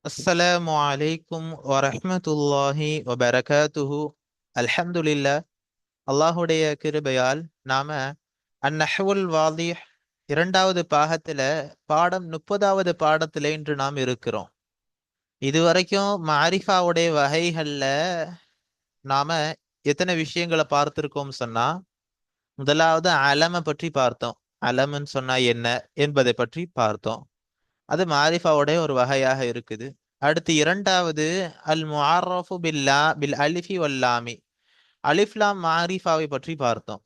அஸ்ஸலாமு அலைக்கும் வரஹ்மத்துல்லாஹி வபரகாத்துஹு. அல்ஹம்துலில்லாஹ். அல்லாஹுடைய கிருபையால் நாம அந்நஹ்வுல் வாதிஹ் இரண்டாவது பாகத்துல பாடம் 30வது பாடத்துல இன்று நாம் இருக்கிறோம். இதுவரைக்கும் மாரிஃபாவுடைய வகைகள்ல நாம எத்தனை விஷயங்களை பார்த்திருக்கோம் சொன்னா, முதலாவது அலம பற்றி பார்த்தோம். அலம்னு சொன்னா என்ன என்பதை பற்றி பார்த்தோம். அது மாரிஃபாவுடைய ஒரு வகையாக இருக்குது. அடுத்து இரண்டாவது அல் முஆர்ரஃபு பில் அலிஃபி வல்லாமி, அலிஃப்லாம் மாரிஃபாவை பற்றி பார்த்தோம்.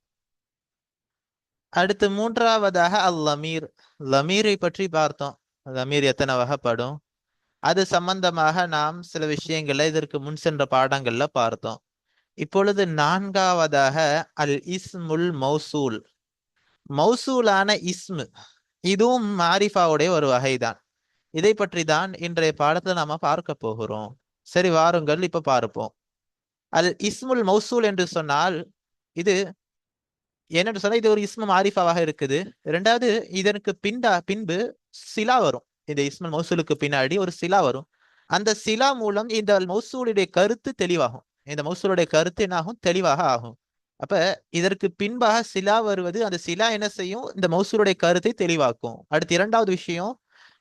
அடுத்து மூன்றாவதாக அல் லமீர், லமீரை பற்றி பார்த்தோம். லமீர் எத்தனை வகைப்படும், அது சம்பந்தமாக நாம் சில விஷயங்களை இதற்கு முன் சென்ற பாடங்கள்ல பார்த்தோம். இப்பொழுது நான்காவதாக அல் இஸ்முல் மௌசூல், மௌசூலான இஸ்மு, இதுவும் மாரிஃபாவுடைய ஒரு வகைதான். இதை பற்றி தான் இன்றைய பாடத்துல நாம பார்க்க போகிறோம். சரி, வாருங்கள் இப்ப பார்ப்போம். அல் இஸ்முல் மௌசூல் என்று சொன்னால் இது என்னென்று சொன்னா, இது ஒரு இஸ்மு மாரிஃபாவாக இருக்குது. இரண்டாவது, இதற்கு பின்பு சிலா வரும். இந்த இஸ்முல் மௌசூலுக்கு பின்னாடி ஒரு சிலா வரும். அந்த சிலா மூலம் இந்த மௌசூலுடைய கருத்து தெளிவாகும். இந்த மௌசூலுடைய கருத்து என்ன ஆகும்? தெளிவாக ஆகும். அப்ப இதற்கு பின்பாக சிலா வருவது, அந்த சிலா என்ன செய்யும்? இந்த மௌசூலுடைய கருத்தை தெளிவாக்கும். அடுத்து இரண்டாவது விஷயம்,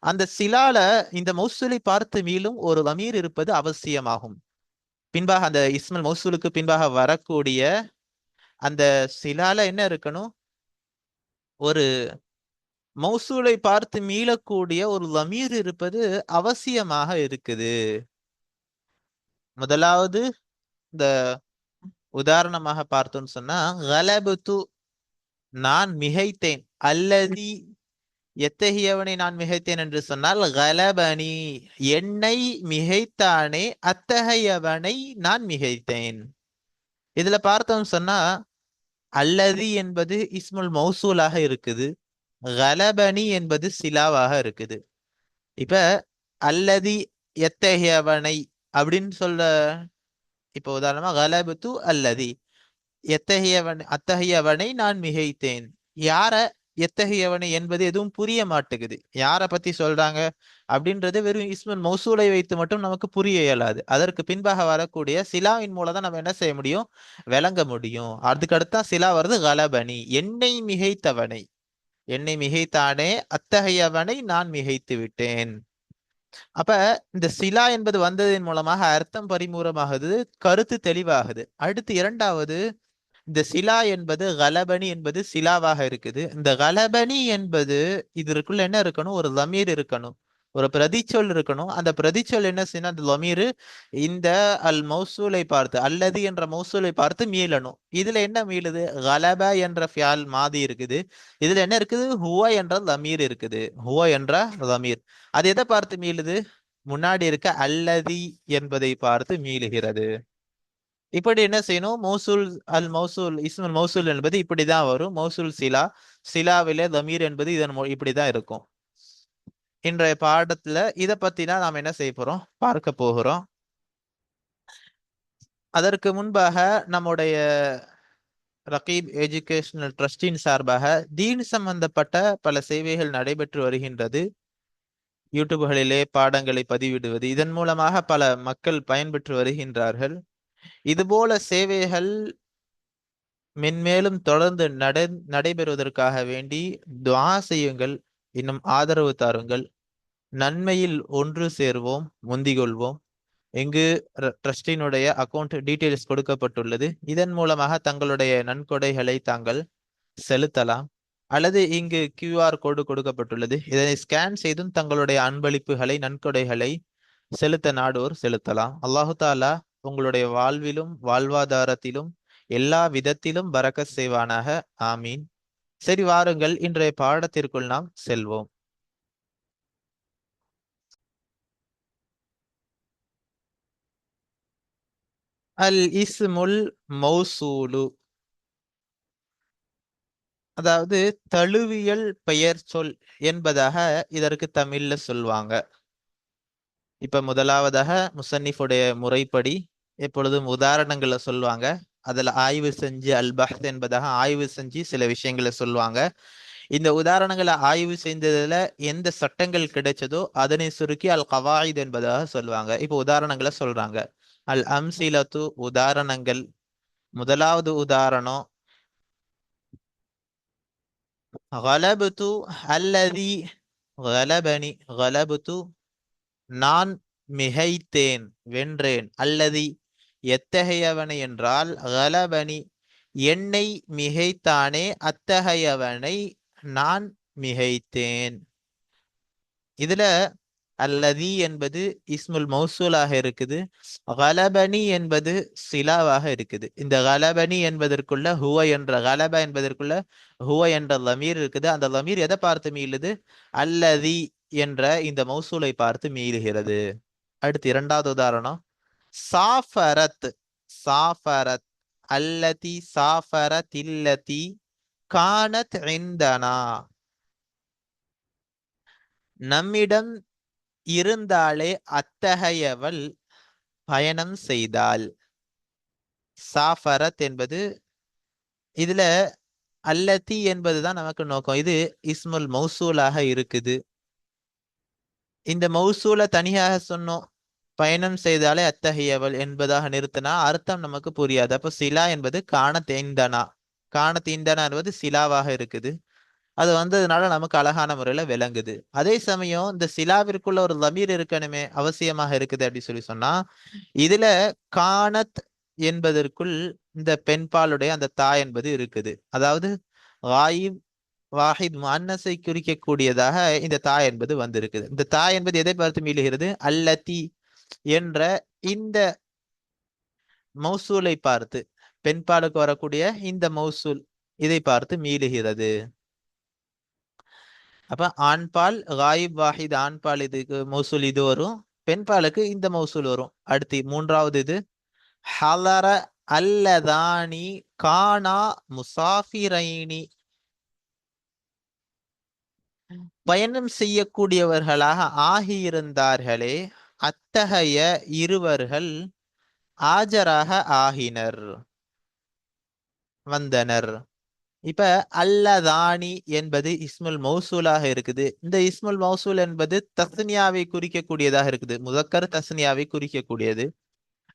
அந்த சிலால இந்த மௌசூலை பார்த்து மீளும் ஒரு லமீர் இருப்பது அவசியமாகும். பின்பாக அந்த இஸ்முல் மௌசூலுக்கு பின்பாக வரக்கூடிய அந்த சிலால என்ன இருக்கணும்? ஒரு மௌசூலை பார்த்து மீளக்கூடிய ஒரு லமீர் இருப்பது அவசியமாக இருக்குது. முதலாவது, இந்த உதாரணமாக பார்த்தோம்னு சொன்னா, கலபுத்து, நான் மிகைத்தேன். அல்லதி, எத்தகையவனை நான் மிகைத்தேன் என்று சொன்னால், கலபனி, என்னை மிகைத்தானே அத்தகையவனை நான் மிகைத்தேன். இதுல பார்த்தோம் சொன்னா, அல்லதி என்பது இஸ்முல் மௌசூலாக இருக்குது, கலபனி என்பது சிலாவாக இருக்குது. இப்ப அல்லதி எத்தகையவனை அப்படின்னு சொல்ல, இப்ப உதாரணமா கலபத்து அல்லதி, அத்தகையவனை நான் மிகைத்தேன். யார எத்தகையவனை என்பது எதுவும் புரிய மாட்டேங்குது. யார பத்தி சொல்றாங்க அப்படின்றது வெறும் இஸ்முல் மௌசூலை வைத்து மட்டும் நமக்கு புரிய இயலாது. அதற்கு பின்பாக வரக்கூடிய சிலாவின் மூலம் தான் நம்ம என்ன செய்ய முடியும்? விளங்க முடியும். அதுக்கு அடுத்தா சிலா வருது, கலபனி, என்னை மிகைத்தவனை, என்னை மிகைத்தானே அத்தகையவனை நான் மிகைத்து விட்டேன். அப்ப இந்த சிலா என்பது வந்ததன் மூலமாக அர்த்தம் பரிமூலமாகுது, கருத்து தெளிவாகுது. அடுத்து இரண்டாவது, இந்த சிலா என்பது கலபனி என்பது சிலாவாக இருக்குது. இந்த கலபனி என்பது இதற்குள்ள என்ன இருக்கணும்? ஒரு லமீர் இருக்கணும், ஒரு பிரதிச்சொல் இருக்கணும். அந்த பிரதிச்சொல் என்ன செய்யணும்? அந்த லமீர் இந்த அல் மௌசூலை பார்த்து, அல்லது என்ற மௌசூலை பார்த்து மீளணும். இதுல என்ன மீளுது? கலப என்ற ஃபியால் மாதி இருக்குது. இதுல என்ன இருக்குது? ஹுவ என்ற லமீர் இருக்குது. ஹுவ என்ற லமீர் அது எதை பார்த்து மீளுது? முன்னாடி இருக்க அல்லதி என்பதை பார்த்து மீளுகிறது. இப்படி என்ன செய்யணும்? மௌசூல், அல் மௌசூல், இஸ்முல் மௌசூல் என்பது இப்படிதான் வரும். மௌசூல் சிலா, சிலாவிலே தமீர் என்பது இதன் இப்படிதான் இருக்கும். இன்றைய பாடத்துல இதை பத்தி தான் நாம் என்ன செய்ய போறோம்? பார்க்க போகிறோம். அதற்கு முன்பாக நம்முடைய ரகீப் எஜுகேஷனல் ட்ரஸ்டின் சார்பாக தீன் சம்பந்தப்பட்ட பல சேவைகள் நடைபெற்று வருகின்றது. யூடியூப்களிலே பாடங்களை பதிவிடுவது, இதன் மூலமாக பல மக்கள் பயன்பெற்று வருகின்றார்கள். இதுபோல சேவைகள் மென்மேலும் தொடர்ந்து நடைபெறுவதற்காக வேண்டி துஆ செய்யுங்கள், இன்னும் ஆதரவு தாருங்கள். நன்மையில் ஒன்று சேர்வோம், முந்திக் இங்கு ட்ரஸ்டினுடைய அக்கௌண்ட் டீட்டெயில்ஸ் கொடுக்கப்பட்டுள்ளது. இதன் மூலமாக தங்களுடைய நன்கொடைகளை தாங்கள் செலுத்தலாம். அல்லது இங்கு கியூஆர் கோடு கொடுக்கப்பட்டுள்ளது, இதனை ஸ்கேன் செய்தும் தங்களுடைய அன்பளிப்புகளை, நன்கொடைகளை செலுத்த நாடுவோர் செலுத்தலாம். அல்லாஹு தாலா உங்களுடைய வாழ்விலும் வாழ்வாதாரத்திலும் எல்லா விதத்திலும் பரக்கத் செய்வானாக. ஆமீன். சரி, வாருங்கள் இன்றைய பாடத்திற்குள் நாம் செல்வோம். அல் இஸ்முல் மௌசூலு, அதாவது தழுவியல் பெயர் சொல் என்பதாக இதற்கு தமிழ்ல சொல்வாங்க. இப்ப முதலாவதாக முசன்னிஃபுடைய முறைப்படி எப்பொழுதும் உதாரணங்களை சொல்லுவாங்க. அதுல ஆய்வு செஞ்சு, அல் பஹ்த் என்பதாக ஆய்வு செஞ்சு சில விஷயங்களை சொல்லுவாங்க. இந்த உதாரணங்களை ஆய்வு செய்ததுல எந்த சட்டங்கள் கிடைச்சதோ அதனை சுருக்கி அல் கவாயித் என்பதாக சொல்லுவாங்க. இப்போ உதாரணங்களை சொல்றாங்க. அல் அம்சிலத்து உதாரணங்கள். முதலாவது உதாரணம், கலபுத்து அல்லதி கலபனி. கலபுத்து நான் மிகைத்தேன், வென்றேன். அல்லதி எத்தகையவனை என்றால் கலபனி என்னை மிகைத்தானே, அத்தகையவனை நான் மிகைத்தேன். இதுல அல்லதி என்பது இஸ்முல் மௌசூலாக இருக்குது, கலபனி என்பது சிலாவாக இருக்குது. இந்த கலபனி என்பதற்குள்ள ஹுவ என்ற கலப என்பதற்குள்ள ஹுவ என்ற லமீர் இருக்குது. அந்த லமீர் எதை பார்த்து மீளுது? அல்லதி என்ற இந்த மௌசூலை பார்த்து மீளுகிறது. அடுத்து இரண்டாவது உதாரணம், சாஃபரத். சாஃபரத் அல்லதி சாஃபரத் இல்லதி கானத் இந்தனா. நம்மிடம் இருந்தாலே அத்தகையவள் பயணம் செய்தாள். சாஃபரத் என்பது, இதுல அல்லதி என்பதுதான் நமக்கு நோக்கம். இது இஸ்முல் மௌசூலாக இருக்குது. இந்த மௌசூலை தனியாக சொன்னோம், பயணம் செய்தாலே அத்தகையவள் என்பதாக நிறுத்தினா அர்த்தம் நமக்கு புரியாது. அப்ப சிலா என்பது காண தேந்தனா. காண தீந்தனா என்பது சிலாவாக இருக்குது. அது வந்ததுனால நமக்கு அழகான முறையில விளங்குது. அதே சமயம் இந்த சிலாவிற்குள்ள ஒரு லமீர் இருக்கணுமே, அவசியமாக இருக்குது அப்படி சொன்னா, இதுல கானத் என்பதற்குள் இந்த பெண்பாலுடைய அந்த தா என்பது இருக்குது. அதாவது வாயிப் வாஹித் முஅன்னஸை குறிக்கக்கூடியதாக இந்த தா என்பது வந்திருக்குது. இந்த தா என்பது எதை பார்த்து மீளுகிறது? அல்லதி என்ற இந்த மௌசூலை பார்த்து, பெண்பாலுக்கு வரக்கூடிய இந்த மௌசூல், இதை பார்த்து மீளுகிறது. அப்ப ஆண்பால் காயிப் வாஹித், ஆண்பால் இதுக்கு மௌசூல் இது வரும், பெண்பாலுக்கு இந்த மௌசூல் வரும். அடுத்து மூன்றாவது இது, ஹலர அல்லதானி கானா முசாஃபிரைனி. பயணம் செய்யக்கூடியவர்களாக ஆகியிருந்தார்களே, அத்தகைய இருவர்கள் ஆஜராக ஆகினர், வந்தனர். இப்ப அல்லதானி என்பது இஸ்முல் மௌசூலாக இருக்குது. இந்த இஸ்முல் மௌசூல் என்பது தஸ்னியாவை குறிக்கக்கூடியதாக இருக்குது, முதக்கர் தஸ்னியாவை குறிக்கக்கூடியது.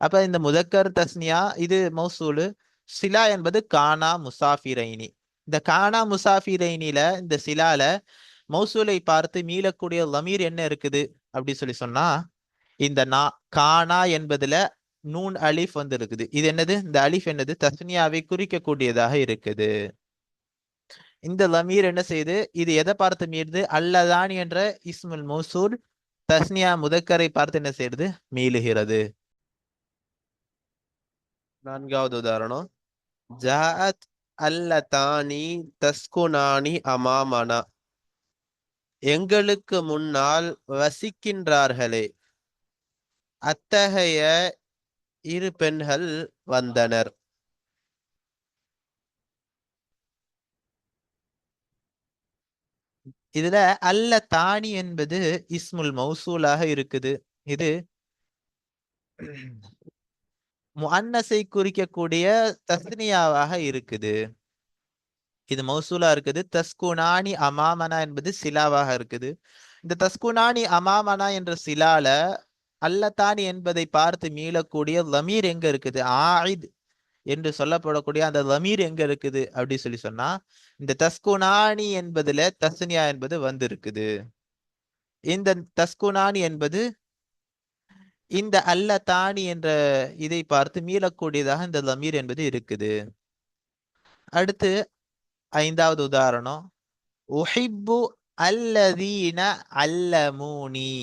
அப்ப இந்த முதக்கர் தஸ்னியா இது மௌசூலு. சிலா என்பது கானா முசாஃபிரைனி. இந்த கானா முசாஃபிரைனில இந்த சிலால மௌசூலை பார்த்து மீளக்கூடிய லமீர் என்ன இருக்குது அப்படி சொன்னா, இந்த கானா என்பதுல நூன் அலிஃப் வந்து இருக்குது. இது என்னது? இந்த அலிஃப் என்னது? தஸ்னியாவை குறிக்கக்கூடியதாக இருக்குது. இந்த லமீர் என்ன செய்யுது? இது எதை பார்த்து மீறுது? அல்லதான் என்ற இஸ்முல் மௌசூல் தஸ்னியா முதக்கரை பார்த்து என்ன செய்யுது? மீளுகிறது. நான்காவது உதாரணம், ஜாஅத் அல்லதானி தஸ்குனானி அமாமனா. எங்களுக்கு முன்னால் வசிக்கின்றார்களே, அத்தகைய இரு பெண்கள் வந்தனர். இதுல அல்ல தானி என்பது இஸ்முல் மௌசூலாக இருக்குது. இது முஅன்னஸை குறிக்கக்கூடிய தஸ்னியாவாக இருக்குது. இது மௌசூலா இருக்குது. தஸ்குனானி அமாமனா என்பது சிலாவாக இருக்குது. இந்த தஸ்குனானி அமாமனா என்ற சிலால அல்லத்தானி என்பதை பார்த்து மீளக்கூடிய லமீர் எங்க இருக்குது? ஆயித் என்று சொல்லப்படக்கூடிய அந்த லமீர் எங்க இருக்குது அப்படி சொன்னா, இந்த தஸ்குனானி என்பதுல தஸ்னியா என்பது வந்திருக்குது. இந்த தஸ்குனானி என்பது இந்த அல்லத்தானி என்ற இதை பார்த்து மீளக்கூடியதாக இந்த லமீர் என்பது இருக்குது. அடுத்து ஐந்தாவது உதாரணம், உஹிப்பு அல்லதீன அல்லமூனி.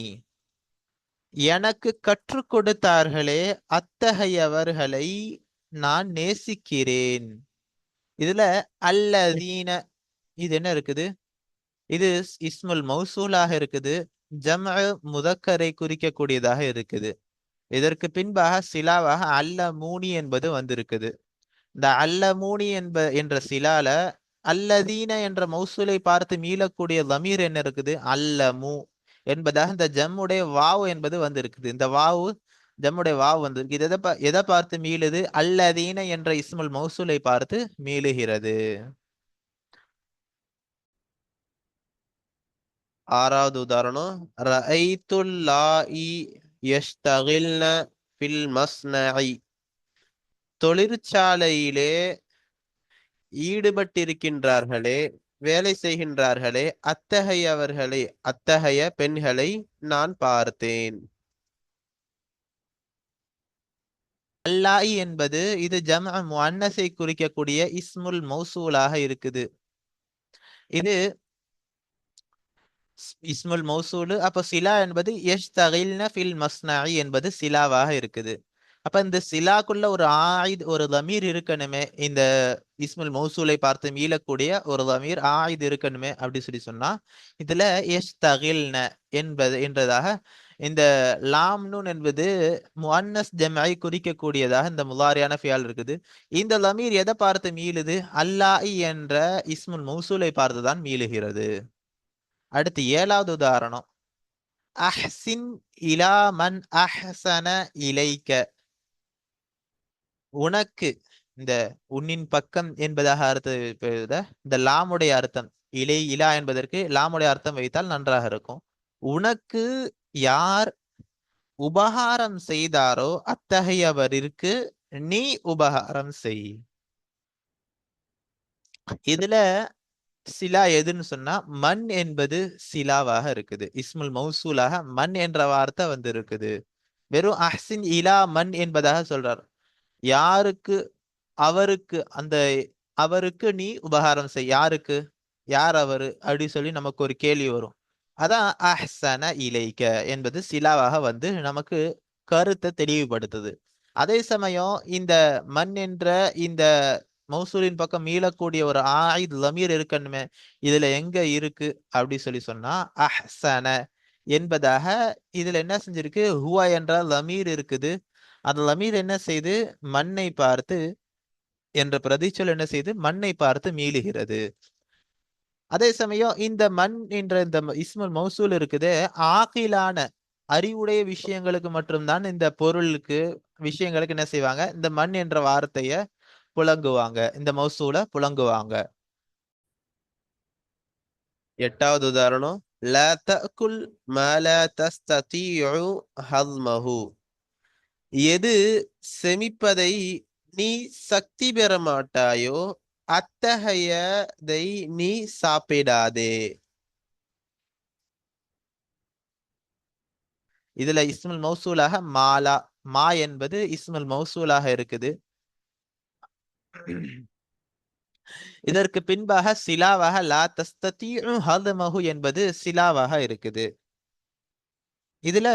எனக்கு கற்றுக் கொடுத்தார்களே, அத்தகையவர்களை நான் நேசிக்கிறேன். இதுல அல்லதீன இது என்ன இருக்குது? இது இஸ்முல் மௌசூலாக இருக்குது. ஜம்அ முதக்கரை குறிக்கக்கூடியதாக இருக்குது. இதற்கு பின்பாக சிலாவாக அல்லமூனி என்பது வந்திருக்குது. இந்த அல்லமூனி என்ற சிலால அல்லதீன என்ற மௌசூலை பார்த்து மீளக்கூடிய லமீர் என்ன இருக்குது? அல்லமு என்பதாக இந்த ஜம்முடைய வாவு என்பது வந்திருக்குது. இந்த வாவு ஜம்முடைய வாவு வந்திருக்கு. இது எதை பார்த்து மீளுது? அல்லதீன என்ற இஸ்முல் மௌசூலை பார்த்து மீளுகிறது. ஆறாவது உதாரணம், ரஐத்துல் லாஇ யஷ்தகில்ன ஃபில் மஸ்னஇ. தொழிற்சாலையிலே ஈடுபட்டிருக்கின்றார்களே, வேலை செய்கின்றார்களே, அத்தகைய பெண்களை நான் பார்த்தேன். அல்லாஹி என்பது இது ஜம்அ முஅன்னஸை குறிக்கக்கூடிய இஸ்முல் மௌசூலாக இருக்குது. இது இஸ்முல் மௌசூலு. அப்போ சிலா என்பது யஷ்தகில்ன ஃபில் மஸ்னஇ என்பது சிலாவாக இருக்குது. அப்ப இந்த சிலாக்குள்ள ஒரு ஆயித், ஒரு தமீர் இருக்கணுமே. இந்த இஸ்முல் மௌசூலை பார்த்து மீளக்கூடிய ஒரு தமீர் ஆயித் இருக்கணுமே அப்படி சொன்னா இதுல யஷ்தகில்ன என்றதாக இந்த லாம் நூன் என்பது முஅன்னஸ் ஜம்ஐ குறிக்கக்கூடியதாக இந்த முலாரியான ஃபியால் இருக்குது. இந்த லமீர் எதை பார்த்து மீளுது? அல்லாஹி என்ற இஸ்முல் மௌசூலை பார்த்து தான் மீளுகிறது. அடுத்து ஏழாவது உதாரணம், அஹ்சின் இலா மன் அஹ்சன இலைக்க. உனக்கு, இந்த உன்னின் பக்கம் என்பதாக அர்த்தம், இந்த லாமுடைய அர்த்தம் இலா என்பதற்கு லாமுடைய அர்த்தம் வைத்தால் நன்றாக இருக்கும். உனக்கு யார் உபகாரம் செய்தாரோ அத்தகையவருக்கு நீ உபகாரம் செய். இதுல சிலா எதுன்னு சொன்னா மண் என்பது சிலாவாக இருக்குது. இஸ்முல் மௌசூலாக மண் என்ற வார்த்தை வந்து இருக்குது. வெறும் அஹ்சின் இலா மண் என்பதாக சொல்றார். யாருக்கு, அவருக்கு, அந்த அவருக்கு நீ உபகாரம் செய். யாருக்கு, யார் அவரு அப்படி சொல்லி நமக்கு ஒரு கேள்வி வரும். அதான் அஹ்சன இலைக்க என்பது சிலாவாக வந்து நமக்கு கருத்தை தெளிவுபடுத்துது. அதே சமயம் இந்த மண் என்ற இந்த மௌசூலின் பக்கம் மீளக்கூடிய ஒரு ஆயித் லமீர் இருக்கணுமே, இதுல எங்க இருக்கு அப்படி சொன்னா அஹ்சன என்பதாக இதுல என்ன செஞ்சிருக்கு? ஹுவா என்ற லமீர் இருக்குது. அந்த லமீர் என்ன செய்து? மண்ணை பார்த்து என்ற பிரதிச்சொல் என்ன செய்து? மண்ணை பார்த்து மீளுகிறது. அதே சமயம் இந்த மண் என்ற இந்த இஸ்முல் மௌசூல் இருக்குது, ஆகிலான அறிவுடைய விஷயங்களுக்கு மட்டும்தான் இந்த பொருளுக்கு விஷயங்களுக்கு என்ன செய்வாங்க? இந்த மண் என்ற வார்த்தைய புழங்குவாங்க, இந்த மௌசூல புழங்குவாங்க. எட்டாவது உதாரணம், லா தஅகுல் மா லா தஸ்ததீஉ ஹத்மஹு. எது செமிப்பதை நீ சக்தி பெற மாட்டாயோ அத்தகையதை நீ சாப்பிடாதே. இதுல இஸ்முல் மௌசூலாக மாலா, மா என்பது இஸ்முல் மௌசூலாக இருக்குது. இதற்கு பின்பாக சிலாவாக லா தஸ்ததீஉ ஹத்மஹு என்பது சிலாவாக இருக்குது. இதுல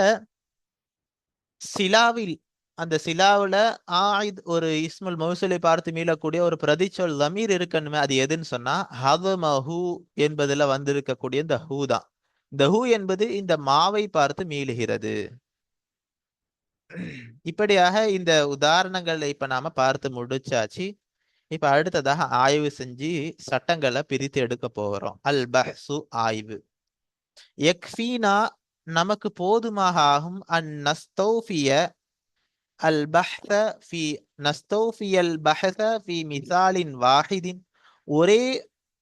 சிலாவில், அந்த சிலாவுல ஆயித் ஒரு இஸ்முல் மௌசூலை பார்த்து மீளக்கூடிய ஒரு பிரதிச்சொல் லமீர் இருக்கணுமே. அது எதுன்னு சொன்னா ஹத்மஹு என்பதுல வந்திருக்கக்கூடிய இந்த ஹூ தான். இந்த ஹூ என்பது இந்த மாவை பார்த்து மீளுகிறது. இப்படியாக இந்த உதாரணங்களை இப்ப நாம பார்த்து முடிச்சாச்சு. இப்ப அடுத்ததாக ஆய்வு செஞ்சு சட்டங்களை பிரித்து எடுக்க போகிறோம். அல் பஹ்சு, ஆய்வு. யக்ஃபீனா, நமக்கு போதுமாக ஆகும். அன் நஸ்தௌஃபிய அல் பஹ்ஸ ஃபி நஸ்தௌஃபியல் பஹ்ஸ ஃபி மிசாலின் வாஹிதின். ஒரே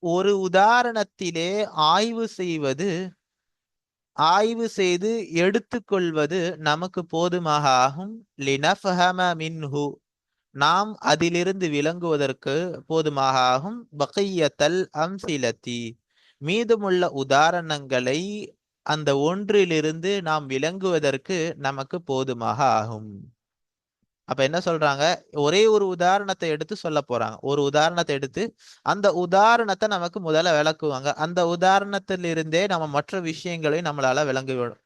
ஒரு உதாரணத்திலே ஆய்வு செய்து எடுத்துக்கொள்வது நமக்கு போதுமாக ஆகும். லினஃபஹம மின்ஹு, நாம் அதிலிருந்து விளங்குவதற்கு போதுமாக ஆகும். பகியத்தல் அம்சிலத்தி, மீதமுள்ள உதாரணங்களை அந்த ஒன்றிலிருந்து நாம் விளங்குவதற்கு நமக்கு போதுமாக ஆகும். அப்ப என்ன சொல்றாங்க? ஒரே ஒரு உதாரணத்தை எடுத்து சொல்ல போறாங்க. ஒரு உதாரணத்தை எடுத்து அந்த உதாரணத்தை நமக்கு முதல்ல விளக்குவாங்க. அந்த உதாரணத்திலிருந்தே நம்ம மற்ற விஷயங்களை நம்மளால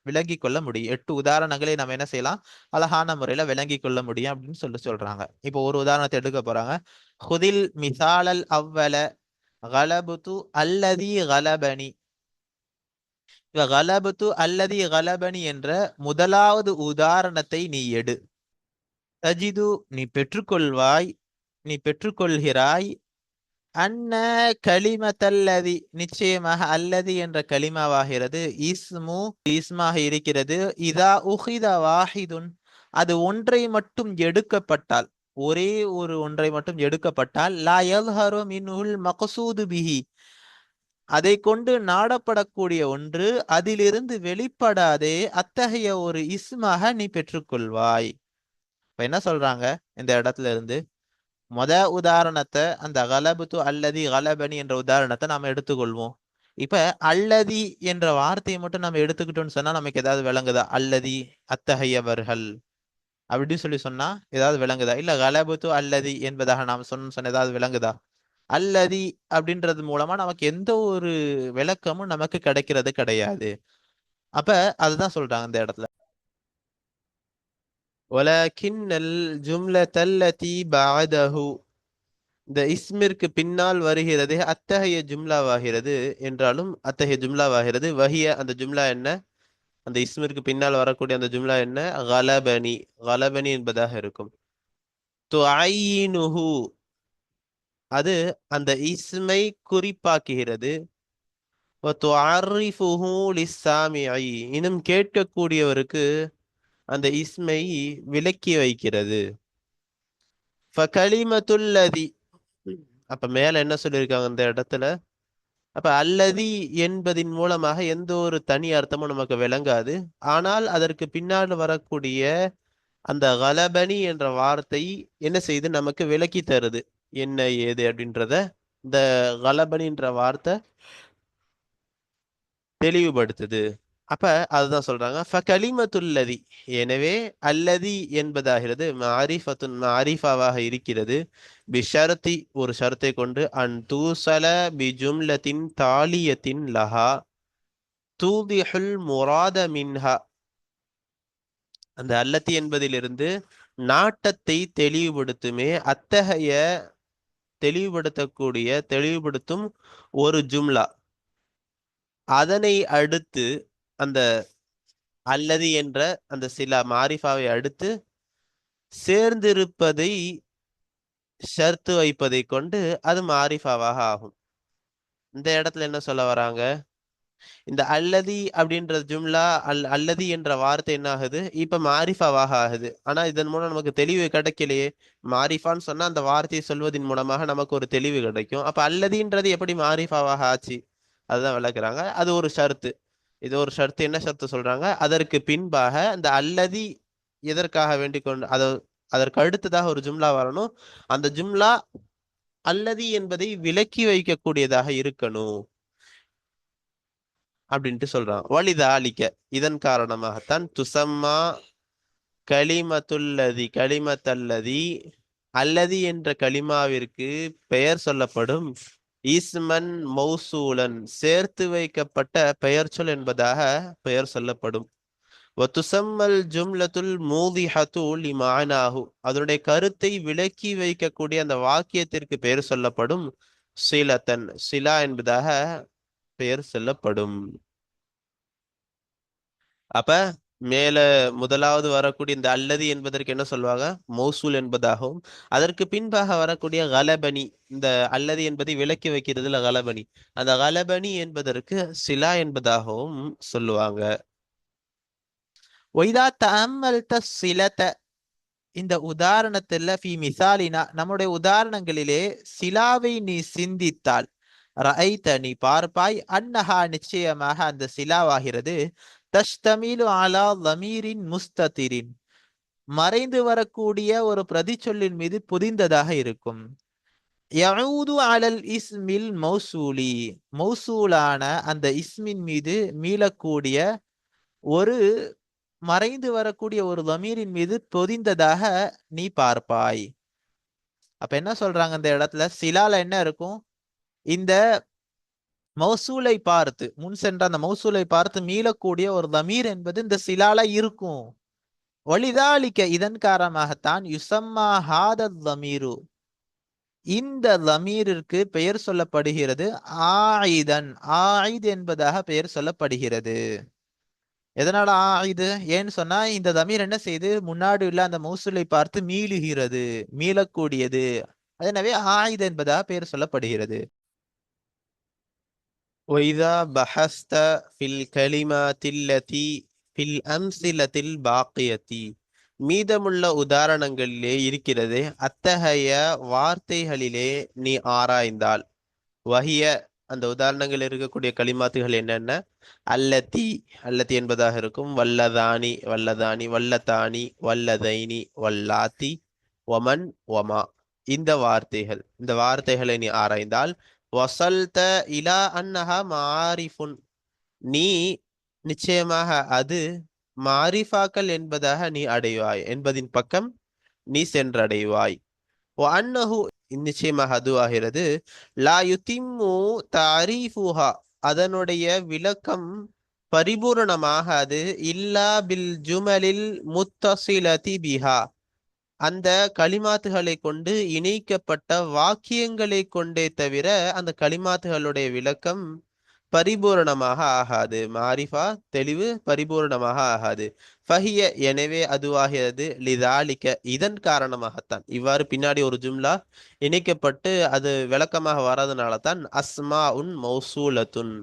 விளங்கி கொள்ள முடியும். 8 உதாரணங்களை நம்ம என்ன செய்யலாம்? அழகான முறையில விளங்கி கொள்ள முடியும் அப்படின்னு சொல்றாங்க. இப்போ ஒரு உதாரணத்தை எடுக்க போறாங்க. ஹுதில் மிசாலல் அவ்வல கலபுத்து அல்லதி கலபனி. கலபுத்து அல்லதி கலபனி என்ற முதலாவது உதாரணத்தை நீ எடு. தஜிது, நீ பெற்றுக்கொள்கிறாய். அன்ன கலிமத்தல்லதி, நிச்சயமாக அல்லதி என்ற கலிமாவாகிறது இஸ்மாக இருக்கிறது. இதா உஹித வாஹிதுன், அது ஒன்றை மட்டும் எடுக்கப்பட்டால், ஒரே ஒரு ஒன்றை மட்டும் எடுக்கப்பட்டால், லா யல்ஹரு மின்ஹுல் மக்சூது பிஹி, அதை கொண்டு நாடப்படக்கூடிய ஒன்று அதிலிருந்து வெளிப்படாதே அத்தகைய ஒரு இஸ்மாக நீ பெற்றுக்கொள்வாய். இப்ப என்ன சொல்றாங்க இந்த இடத்துல இருந்து? உதாரணத்தை, அந்த கலபுத்து அல்லதி கலபனி என்ற உதாரணத்தை நாம எடுத்துக்கொள்வோம். இப்ப அல்லதி என்ற வார்த்தையை மட்டும் நம்ம எடுத்துக்கிட்டோம்னு சொன்னா நமக்கு ஏதாவது விளங்குதா? அல்லதி அத்தகையவர்கள் அப்படின்னு சொன்னா ஏதாவது விளங்குதா? இல்ல கலபுத்து அல்லதி என்பதாக நாம் சொன்ன ஏதாவது விளங்குதா? அல்லதி அப்படின்றது மூலமா நமக்கு எந்த ஒரு விளக்கமும் நமக்கு கிடைக்கிறது கிடையாது. அப்ப அதுதான் சொல்றாங்க இந்த இடத்துல. வலக்கின்னல் ஜும்லத்தல்லதி பஅதஹு, இந்த இஸ்மிற்கு பின்னால் வருகிறது அத்தகைய ஜும்லாவாகிறது என்றாலும் அத்தகைய ஜும்லாவாகிறது. வஹிய, அந்த ஜும்லா என்ன? அந்த இஸ்மிற்கு பின்னால் வரக்கூடிய அந்த ஜும்லா என்ன? கலபனி, கலபனி என்பதாக இருக்கும். துஐனுஹு, அது அந்த இஸ்மை குறிப்பாக்குகிறது. வதுஅர்ரிஃபுஹு லிஸ்ஸாமிஇ, இன்னும் கேட்கக்கூடியவருக்கு அந்த இஸ்மை விளக்கி வைக்கிறது. ஃபகலிமத்துல்லதி, அப்ப மேல என்ன சொல்லியிருக்காங்க இந்த இடத்துல? அப்ப அல்லதி என்பதின் மூலமாக எந்த ஒரு தனி அர்த்தமும் நமக்கு விளங்காது. ஆனால் அதற்கு பின்னால் வரக்கூடிய அந்த கலபனி என்ற வார்த்தை என்ன செய்து நமக்கு விளக்கி தருது என்ன ஏது அப்படின்றத. இந்த கலபனின்ற வார்த்தை தெளிவுபடுத்துது. அப்ப அதுதான் சொல்றாங்க ஃபகலிமத்துல்லதி. எனவே அல்லதி என்பதாகிறது மாரிஃபத்துன், மாரிஃபாவாக இருக்கிறது. பிஷரத்தி, ஒரு ஷரத்தை கொண்டு, அன் தூசல பிஜும்லத்தின் தாலியத்தின் லஹா தூதிஹுல் முராத மின்ஹா, அந்த அல்லத்தி என்பதிலிருந்து நாட்டத்தை தெளிவுபடுத்துமே அத்தகைய தெளிவுபடுத்தும் ஒரு ஜும்லா. அதனை அடுத்து அந்த அல்லது என்ற அந்த சில மாரிஃபாவை அடுத்து சேர்ந்திருப்பதை ஷர்த்து வைப்பதை கொண்டு அது மாரிஃபாவாக ஆகும். இந்த இடத்துல என்ன சொல்ல வராங்க? இந்த அல்லதி அப்படின்ற ஜும்லா அல்லதி என்ற வார்த்தை என்ன ஆகுது? இப்ப மாரிஃபாவாக ஆகுது. ஆனா இதன் மூலம் நமக்கு தெளிவு கிடைக்கலையே. மாரிஃபான்னு சொன்னா அந்த வார்த்தையை சொல்வதன் மூலமாக நமக்கு ஒரு தெளிவு கிடைக்கும். அப்ப அல்லதின்றது எப்படி மாரிஃபாவாக ஆச்சு? அதுதான் விளக்குறாங்க. அது ஒரு ஷர்த்து. இது ஒரு ஷர்த்து. என்ன ஷர்த்து சொல்றாங்க? அதற்கு பின்பாக இந்த அல்லதி எதற்காக வேண்டிக் கொண்டு அதற்கு அடுத்ததாக ஒரு ஜும்லா வரணும். அந்த ஜும்லா அல்லதி என்பதை விலக்கி வைக்கக்கூடியதாக இருக்கணும் அப்படின்ட்டு சொல்றான். வலிதாலிக்க, இதன் காரணமாகத்தான் துசம்மா கலிமத்தல்லதி, அல்லதி என்ற கலிமாவிற்கு பெயர் சொல்லப்படும். இஸ்மன் மௌசூலன், சேர்த்து வைக்கப்பட்ட பெயர் சொல் என்பதாக பெயர் சொல்லப்படும். வத்துசம்மல் ஜும்லத்துல் மூதிஹத்து லிமானாஹு, அதனுடைய கருத்தை விளக்கி வைக்கக்கூடிய அந்த வாக்கியத்திற்கு பெயர் சொல்லப்படும். சிலத்தன், சிலா என்பதாக பெயர் சொல்லப்படும். அப்ப மேல முதலாவது வரக்கூடிய இந்த அல்லது என்பதற்கு என்ன சொல்லுவாங்க? மௌசூல் என்பதாகவும், அதற்கு பின்பாக வரக்கூடிய கலபனி, இந்த அல்லது என்பதை விளக்கி வைக்கிறதுல கலபனி, அந்த கலபனி என்பதற்கு சிலா என்பதாகவும் சொல்லுவாங்க. ஒய்தா தஅம்மல்த சிலத, இந்த உதாரணத்துல ஃபி மிசாலினா, நம்முடைய உதாரணங்களிலே சிலாவை நீ சிந்தித்தால், ரஐத நீ பார்ப்பாய், அன்னஹா நிச்சயமாக அந்த சிலாவாகிறது, தஷ்தமிலு அலா லமீரின் முஸ்ததிரின், மறைந்து வரக்கூடிய ஒரு பிரதிச்சொல்லின் மீது புதிந்ததாக இருக்கும். யஊது அலல் இஸ்மில் மௌசூலி, மௌசூலான அந்த இஸ்மின் மீது மீளக்கூடிய ஒரு மறைந்து வரக்கூடிய ஒரு லமீரின் மீது பொதிந்ததாக நீ பார்ப்பாய். அப்ப என்ன சொல்றாங்க இந்த இடத்துல? சிலால என்ன இருக்கும்? இந்த மௌசூலை பார்த்து, முன் சென்ற அந்த மௌசூலை பார்த்து மீளக்கூடிய ஒரு லமீர் என்பது இந்த சிலால இருக்கும். வலிதாலிக்க, இதன் காரணமாகத்தான் யுசம்மா ஹாதல் லமீரு, இந்த லமீரிற்கு பெயர் சொல்லப்படுகிறது ஆயிதன், ஆயித் என்பதாக பெயர் சொல்லப்படுகிறது. எதனால இது ஏன்னு சொன்னா, இந்த தமீர் என்ன செய்து முன்னாடி உள்ள அந்த மௌசூலை பார்த்து மீளுகிறது, மீளக்கூடியது. எனவே ஆயுத என்பதாக பெயர் சொல்லப்படுகிறது. ஒய்தா பஹஸ்த ஃபில் கலிமாத்தில்லதி ஃபில் அம்சிலத்தில் பாக்கியத்தி, மீதமுள்ள உதாரணங்களிலே இருக்கிறது அத்தகைய வார்த்தைகளிலே நீ ஆராய்ந்தால், வஹிய அந்த உதாரணங்கள் இருக்கக்கூடிய கலிமாத்துகள் என்னென்ன? அல்லத்தி, அல்லத்தி என்பதாக இருக்கும். வல்லதானி, வல்லதானி, வல்லதானி, வல்லதைனி, வல்லாத்தி, ஒமன், ஒமா. இந்த வார்த்தைகளை நீ ஆராய்ந்தால், வசல்த இலா அன்னஹா மாரிஃபுன், நீ நிச்சயமாக அது மாரிஃபாக்கள் என்பதாக நீ அடைவாய், என்பதின் பக்கம் நீ சென்றடைவாய். அன்னஹு, நிச்சயமாக அதுவாகிறது, லா யுதிம்மு தாரீஃபுஹா, அதனுடைய விளக்கம் பரிபூரணமாகாது, இல்லா பில் ஜுமலில் முத்தசிலதி பிஹா, அந்த கலிமாத்துகளை கொண்டு இணைக்கப்பட்ட வாக்கியங்களை கொண்டே தவிர அந்த கலிமாத்துகளுடைய விளக்கம் பரிபூரணமாக ஆகாது. மாரிஃபா, தெளிவு பரிபூரணமாக ஆகாது. ஃபஹிய, எனவே அதுவாகிறது, லிதாலிக்க, இதன் காரணமாகத்தான். இவ்வாறு பின்னாடி ஒரு ஜும்லா இணைக்கப்பட்டு அது விளக்கமாக வராதனால தான் அஸ்மா உன் மௌசூலத்துன்,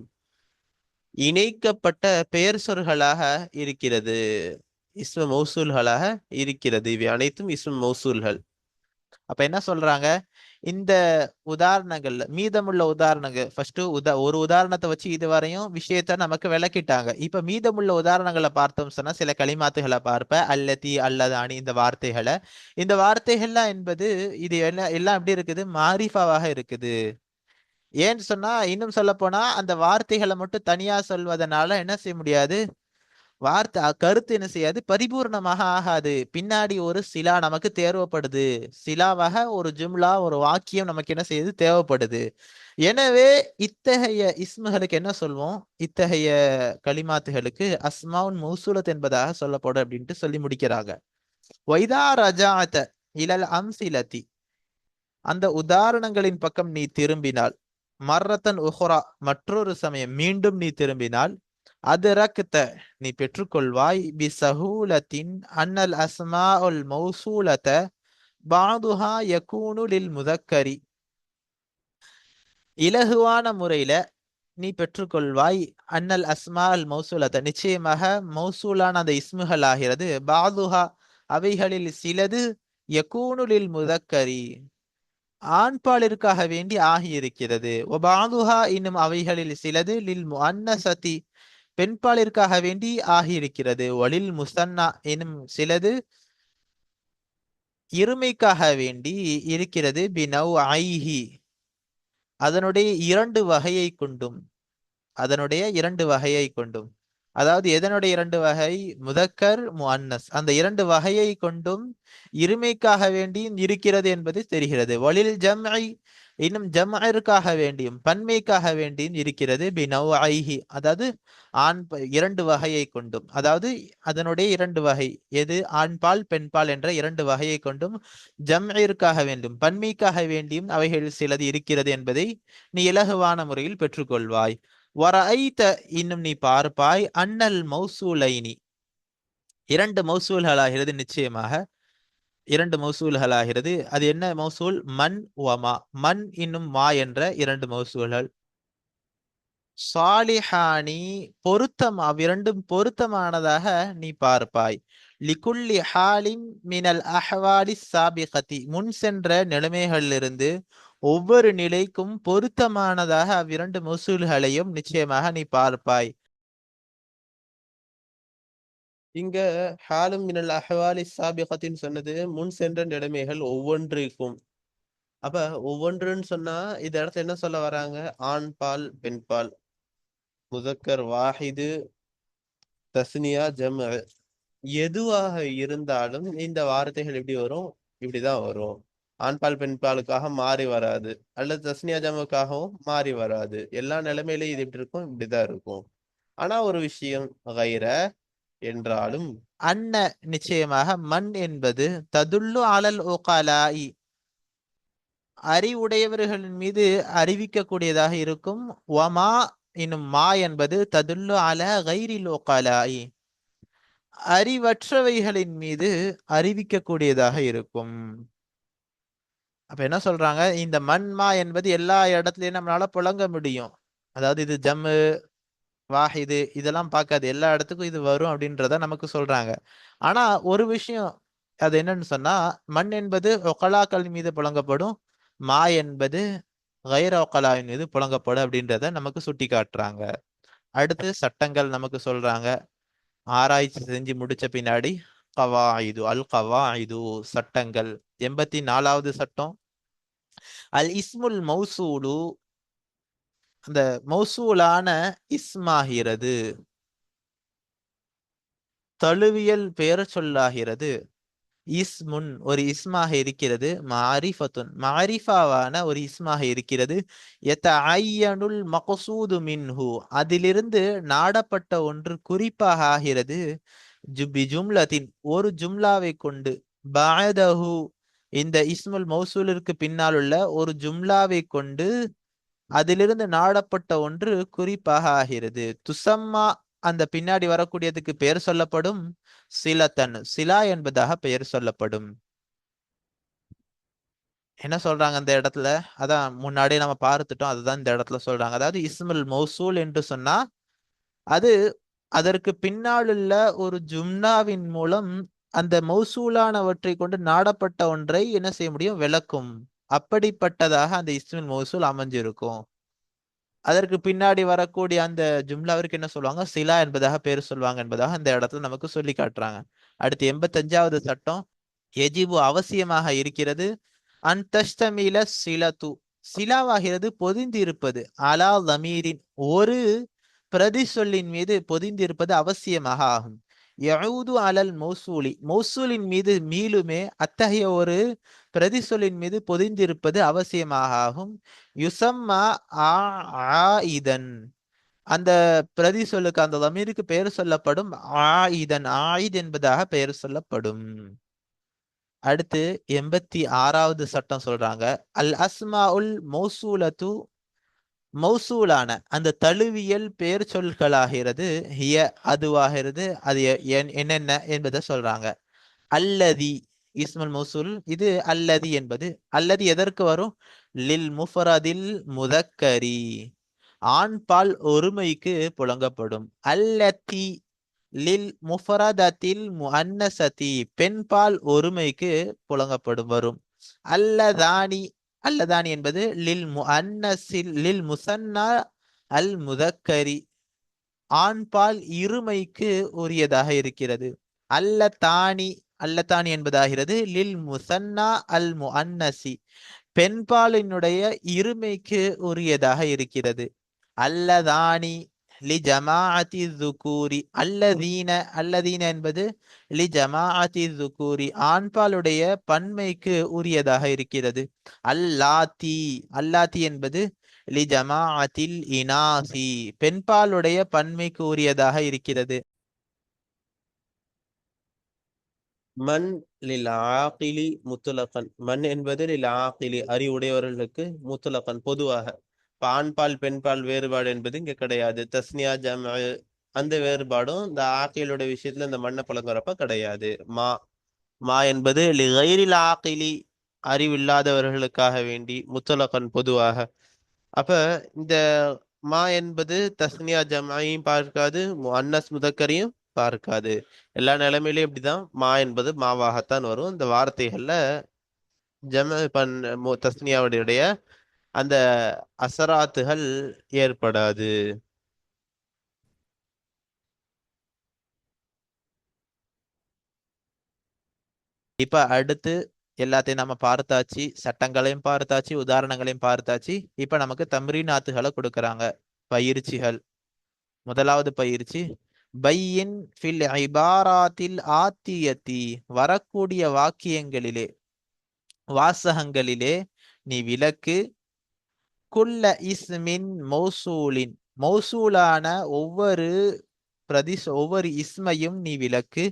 இணைக்கப்பட்ட பெயர் சொற்களாக இருக்கிறது, இஸ்ம மௌசூல்களாக இருக்கிறது. இவை அனைத்தும் இஸ்ம மௌசூல்கள். அப்ப என்ன சொல்றாங்க, இந்த உதாரணங்கள்ல மீதமுள்ள உதாரணங்கள் ஃபர்ஸ்ட் ஒரு உதாரணத்தை வச்சு இதுவரையும் விஷயத்த நமக்கு விளக்கிட்டாங்க. இப்ப மீதமுள்ள உதாரணங்களை பார்த்தோம் சொன்னா சில களிமாத்துகளை பார்ப்ப, அல்லதி, அல்லதானி, இந்த வார்த்தைகள்லாம் என்பது இது எல்லாம் எப்படி இருக்குது, மாரிஃபாவாக இருக்குது. ஏன்னு சொன்னா இன்னும் சொல்ல போனா அந்த வார்த்தைகளை மட்டும் தனியா சொல்வதனால என்ன செய்ய முடியாது, வார்த்தை கருத்து என்ன செய்யாது, பரிபூர்ணமாக ஆகாது. பின்னாடி ஒரு சிலா நமக்கு தேவைப்படுது, சிலாவாக ஒரு ஜும்லா, ஒரு வாக்கியம் நமக்கு என்ன செய்யுது, தேவைப்படுது. எனவே இத்தகைய இஸ்முகளுக்கு என்ன சொல்வோம், இத்தகைய கலிமாத்துகளுக்கு அஸ்மாவுன் மௌசூலத் என்பதாக சொல்லப்படும் அப்படின்ட்டு சொல்லி முடிக்கிறாங்க. வைதா ரஜாஅத இலல் அம்சிலதி, அந்த உதாரணங்களின் பக்கம் நீ திரும்பினால், மர்ரத்தன் உஹ்ரா, மற்றொரு சமயம் மீண்டும் நீ திரும்பினால், அதுரக்த, நீ பெற்றுக்கொள்வாய், பி சஹூலத்தின் அன்னல் அஸ்மா உல் மௌசூலத பாதுஹா யகூனு லில் முதக்கரி, இலகுவான முறையில நீ பெற்றுக்கொள்வாய், அன்னல் அஸ்மா அல் மௌசூலத, நிச்சயமாக மௌசூலான அந்த இஸ்முகள் ஆகிறது, பாதுஹா, அவைகளில் சிலது, யகூனு லில் முதக்கரி, ஆண்பாலிற்காக வேண்டி ஆகியிருக்கிறது, ஒபாதுஹா, இன்னும் அவைகளில் சிலது, லில் முஅன்னசதி, பெண்பாலிற்காக வேண்டி ஆகியிருக்கிறது, வலில் முசன்னா, எனும் சிலது இருமைக்காக வேண்டி இருக்கிறது, பினவ் ஐஹி, அதனுடைய இரண்டு வகையை கொண்டும், அதனுடைய இரண்டு வகையை கொண்டும், அதாவது எதனுடைய இரண்டு வகை, முதக்கர் முஅன்னஸ், அந்த இரண்டு வகையை கொண்டும் இருமைக்காக வேண்டியும் இருக்கிறது என்பது தெரிகிறது. வலில் ஜம்ஐ, இன்னும் ஜம்ஐற்காக வேண்டியும் பன்மைக்காக வேண்டியும் இருக்கிறது, பினவ்ஐஹி, அதாவது இரண்டு வகையை கொண்டும், அதாவது அதனுடைய இரண்டு வகை, எது ஆண்பால் பெண்பால் என்ற இரண்டு வகையை கொண்டும் ஜம்ஐற்காக வேண்டும் பன்மைக்காக வேண்டியும் அவைகள் சிலது இருக்கிறது என்பதை நீ இலகுவான முறையில் பெற்றுக்கொள்வாய். வரஐத, இன்னும் நீ பார்ப்பாய், அன்னல் மௌசூலைனி, இரண்டு மௌசூல்களாகிறது, நிச்சயமாக இரண்டு மௌசூல்களாகிறது. அது என்ன மௌசூல், மன் வமா, மன் இன்னும் மா என்ற இரண்டு மௌசூல்கள். சாலிஹானி, பொருத்தம், அவ்விரண்டும் பொருத்தமானதாக நீ பார்ப்பாய். லிகுல்லி ஹாலிம் மினல் அஹ்வாலி சாபிகதி, முன் சென்ற நிலைமைகளிலிருந்து ஒவ்வொரு நிலைக்கும் பொருத்தமானதாக அவ்விரண்டு மௌசூல்களையும் நிச்சயமாக நீ பார்ப்பாய். இங்க ஹாலும் மினல் அஹ்வாலி சாபிகத்தின் சொன்னது முன் சென்ற நிலைமைகள் ஒவ்வொன்றிற்கும். அப்ப ஒவ்வொன்றுன்னு சொன்னா இந்த இடத்துல என்ன சொல்ல வராங்க, ஆண் பால் பெண் பால், முதக்கர் வாஹிது, தஸ்னியா ஜம்அ, எதுவாக இருந்தாலும் இந்த வார்த்தைகள் எப்படி வரும், இப்படிதான் வரும். ஆண்பால் பெண்பாலுக்காக மாறி வராது, அல்லது தஸ்னியா ஜமுக்காகவும் மாறி வராது. எல்லா நிலைமையிலும் இது எப்படி இருக்கும், இப்படிதான் இருக்கும். ஆனா ஒரு விஷயம், கைர என்றாலும், அன்ன, நிச்சயமாக, மண் என்பது ததுல்லு அலல் உகலாஇ, அறிவுடையவர்களின் மீது அறிவிக்கக்கூடியதாக இருக்கும். வமா, இன்னும் மா என்பது ததுல்லு அல கைரில் உகலாஇ, அறிவற்றவைகளின் மீது அறிவிக்கக்கூடியதாக இருக்கும். அப்ப என்ன சொல்றாங்க, இந்த மண்மா என்பது எல்லா இடத்துலயும் நம்மளால புழங்க முடியும். அதாவது இது ஜம்மு வாஹிது இதெல்லாம் பார்க்காது, எல்லா இடத்துக்கும் இது வரும் அப்படின்றத நமக்கு சொல்றாங்க. ஆனா ஒரு விஷயம், அது என்னன்னு சொன்னா, மண் என்பது ஒகலாக்கள் மீது புழங்கப்படும், மா என்பது கைர ஒக்கலாவின் மீது புழங்கப்படும் அப்படின்றத நமக்கு சுட்டி காட்டுறாங்க. அடுத்து சட்டங்கள் நமக்கு சொல்றாங்க. ஆராய்ச்சி செஞ்சு முடிச்ச பின்னாடி கவாயிது அல் கவாயிது சட்டங்கள். 84வது சட்டம், அல் இஸ்முல் மௌசூலு, அந்த மௌசூலான இஸ்மாகிறது, தழுவியல் பெயர் சொல்லாகிறது. இஸ்முன் ஒரு இஸ்மாக இருக்கிறது, மாரிஃபத்துன் மாரிஃபாவான ஒரு இஸ்மாக இருக்கிறது. யதஅய்யனுல் மக்சூது மின்ஹு அதிலிருந்து நாடப்பட்ட ஒன்று குறிப்பாக ஆகிறது. ஜும்லத்தின் ஒரு ஜும்லாவை கொண்டு, பஅதஹு இந்த இஸ்முல் மௌசூலிற்கு பின்னால் உள்ள ஒரு ஜும்லாவை கொண்டு அதிலிருந்து நாடப்பட்ட ஒன்று குறிப்பாக ஆகிறது. துசம்மா அந்த பின்னாடி வரக்கூடியதுக்கு பெயர் சொல்லப்படும். சிலத்தன் சிலா என்பதாக பெயர் சொல்லப்படும். என்ன சொல்றாங்க இந்த இடத்துல? அதான் முன்னாடியே நம்ம பார்த்துட்டோம். அதுதான் இந்த இடத்துல சொல்றாங்க. அதாவது இஸ்முல் மௌசூல் என்று சொன்னா அது அதற்கு பின்னால் உள்ள ஒரு ஜும்னாவின் மூலம் அந்த மௌசூலானவற்றை கொண்டு நாடப்பட்ட ஒன்றை என்ன செய்ய முடியும்? விளக்கும். அப்படிப்பட்டதாக அந்த இஸ்முல் மௌசூல் அமைஞ்சிருக்கும். அதற்கு பின்னாடி வரக்கூடிய அந்த ஜும்லாவிற்கு என்ன சொல்லுவாங்க? சிலா என்பதாக பேர் சொல்லுவாங்க என்பதாக அந்த இடத்துல நமக்கு சொல்லி காட்டுறாங்க. அடுத்து 85வது சட்டம், எஜிபு அவசியமாக இருக்கிறது. அன்தஷ்டமில சிலத்து சிலாவாகிறது பொதிந்து இருப்பது. அலா லமீரின் ஒரு பிரதி சொல்லின் மீது பொதிந்து இருப்பது அவசியமாக ஆகும். யஊது அலல் மௌசூலி மௌசூலின் மீது மீளுமே அத்தகைய ஒரு பிரதி சொல்லின் மீது பொதிந்திருப்பது அவசியமாக ஆகும். யுசம்மா ஆயிதன் அந்த பிரதி சொல்லுக்கு அந்த லமீருக்கு பெயர் சொல்லப்படும். ஆயிதன் ஆயித் என்பதாக பெயர் சொல்லப்படும். அடுத்து 86வது சட்டம் சொல்றாங்க. அல் அஸ்மா உல் மௌசூலத்து மௌசூலான அந்த தழுவியல் பெயர் சொற்களாகிறது. ஹிய அதுவாகிறது. அது என்னென்ன என்பதை சொல்றாங்க. அல்லதி இஸ்முல் மௌசூல், இது அல்லதி என்பது. அல்லதி எதற்கு வரும்? லில் முஃபரதில் முதக்கரி ஆண் பால் ஒருமைக்கு புழங்கப்படும். அல்லதி லில் முஃபரதத்தில் முஅன்னசதி பெண் பால் ஒருமைக்கு புழங்கப்படும் வரும். அல்லதானி அல்லதானி என்பது லில் முஅன்னஸில் லில் முசன்னா அல் முதக்கரி ஆண் பால் இருமைக்கு உரியதாக இருக்கிறது. அல்லதானி அல்லதானி என்பதாகிறது லில் முசன்னா அல் முஅன்னசி பெண்பாலினுடைய இருமைக்கு உரியதாக இருக்கிறது. அல்லதானி லி ஜமாஅத்தி ذுகூரி அல்லதீன அல்லதீன என்பது லி ஜமாஅத்தி ذுகூரி ஆண்பாலுடைய பன்மைக்கு உரியதாக இருக்கிறது. அல்லாத்தி அல்லாத்தி என்பது லி ஜமாஅத்தில் இனாசி பெண்பாலுடைய பன்மைக்கு உரியதாக இருக்கிறது. மன் லில் ஆகிலி முத்துலகன் மன் என்பது லில் ஆகிலி அறிவுடையவர்களுக்கு முத்துலகன் பொதுவாக. ஆண்பால் பெண்பால் வேறுபாடு என்பது இங்க கிடையாது. தஸ்னியா ஜம் அந்த வேறுபாடும் இந்த ஆக்கிலுடைய விஷயத்துல இந்த மண்ணை புழங்குறப்ப கிடையாது. மா மா என்பது லிகைரில் ஆகிலி அறிவில்லாதவர்களுக்காக வேண்டி முத்துலகன் பொதுவாக. அப்ப இந்த மா என்பது தஸ்னியா ஜம்ஐயும் பார்க்காது, அன்னஸ் முதக்கரையும் பார்க்காது. எல்லா நிலைமையிலும் இப்படிதான் மா என்பது மாவாகத்தான் வரும். இந்த வார்த்தைகள்ல தஸ்னியாவுடைய அந்த அசராத்துகள் ஏற்படாது. இப்ப அடுத்து எல்லாத்தையும் நம்ம பார்த்தாச்சு, சட்டங்களையும் பார்த்தாச்சு, உதாரணங்களையும் பார்த்தாச்சு. இப்ப நமக்கு தம்ரீனாத்துகளை கொடுக்கறாங்க, பயிற்சிகள். முதலாவது பயிற்சி, பையின் ஃபில் இபாராத்தில் ஆத்தியத்தி வரக்கூடிய வாக்கியங்களிலே வாசகங்களிலே நீ விளக்கு. குல்ல இஸ்மின் மௌசூலின் மௌசூலான ஒவ்வொரு இஸ்மையும் நீ விளக்கு.